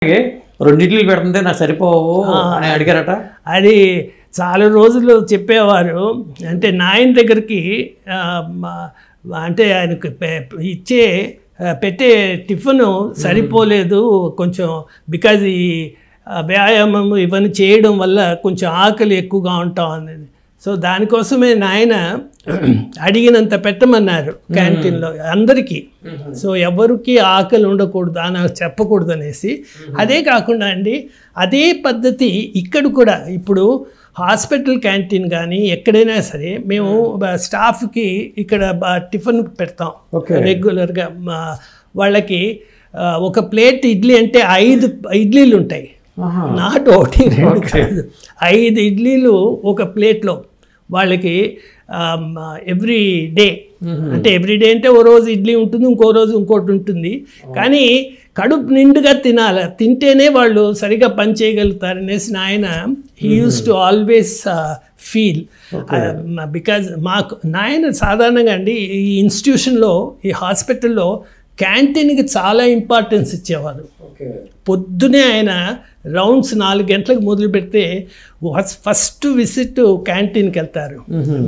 అడిగి 2 ఇడ్లీలు పెడుతుంటే నాకు సరిపోవు అని అడిగారట. అది చాలా రోజులు చెప్పేవారు. అంటే నాయన దగ్గరికి అంటే ఆయనకు పెట్టే టిఫిను సరిపోలేదు కొంచెం, బికాజ్ ఈ వ్యాయామం ఇవన్నీ చేయడం వల్ల కొంచెం ఆకలి ఎక్కువగా ఉంటాం అనేది. సో దానికోసమే నాయన అడిగినంత పెట్టమన్నారు క్యాంటీన్లో అందరికీ. సో ఎవరికి ఆకలి ఉండకూడదు అని చెప్పకూడదు అనేసి. అదే కాకుండా అండి అదే పద్ధతి ఇక్కడ కూడా ఇప్పుడు హాస్పిటల్ క్యాంటీన్ కానీ ఎక్కడైనా సరే మేము స్టాఫ్కి ఇక్కడ టిఫిన్ పెడతాం రెగ్యులర్గా. వాళ్ళకి ఒక ప్లేట్ ఇడ్లీ అంటే 5 ఇడ్లీలు ఉంటాయి, నాట్ 1 2 కాదు, 5 ఇడ్లీలు ఒక ప్లేట్లో వాళ్ళకి ఎవ్రీ డే. అంటే ఎవ్రీ డే అంటే ఓ రోజు ఇడ్లీ ఉంటుంది, ఇంకో రోజు ఇంకోటి ఉంటుంది. కానీ కడుపు నిండుగా తినాలి, తింటేనే వాళ్ళు సరిగా పని చేయగలుగుతారనేసి నాయన he use to always feel. Because మాకు నాయన సాధారణంగా అండి ఈ ఇన్స్టిట్యూషన్లో ఈ హాస్పిటల్లో క్యాంటీన్కి చాలా ఇంపార్టెన్స్ ఇచ్చేవారు. పొద్దునే ఆయన రౌండ్స్ 4 గంటలకు మొదలు పెడితే ఫస్ట్ విజిట్ క్యాంటీన్కి వెళ్తారు.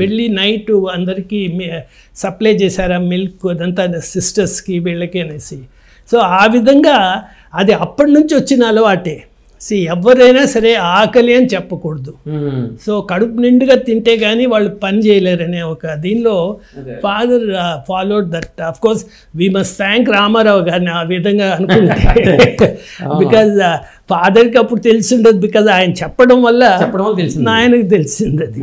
వెళ్ళి నైట్ అందరికీ సప్లై చేశారా మిల్క్ అదంతా సిస్టర్స్కి వీళ్ళకి అనేసి. సో ఆ విధంగా అది అప్పటి నుంచి వచ్చిన అలవాటే. ఎవరైనా సరే ఆకలి అని చెప్పకూడదు. సో కడుపు నిండుగా తింటే కానీ వాళ్ళు పని చేయలేరనే ఒక దీనిలో father followed that. Of course we must thank Ramarao గారిని ఆ విధంగా అనుకుంటే. బికాజ్ ఫాదర్కి అప్పుడు తెలిసి ఉండదు, బికాజ్ ఆయన చెప్పడం వల్ల ఆయనకు తెలిసింది అది.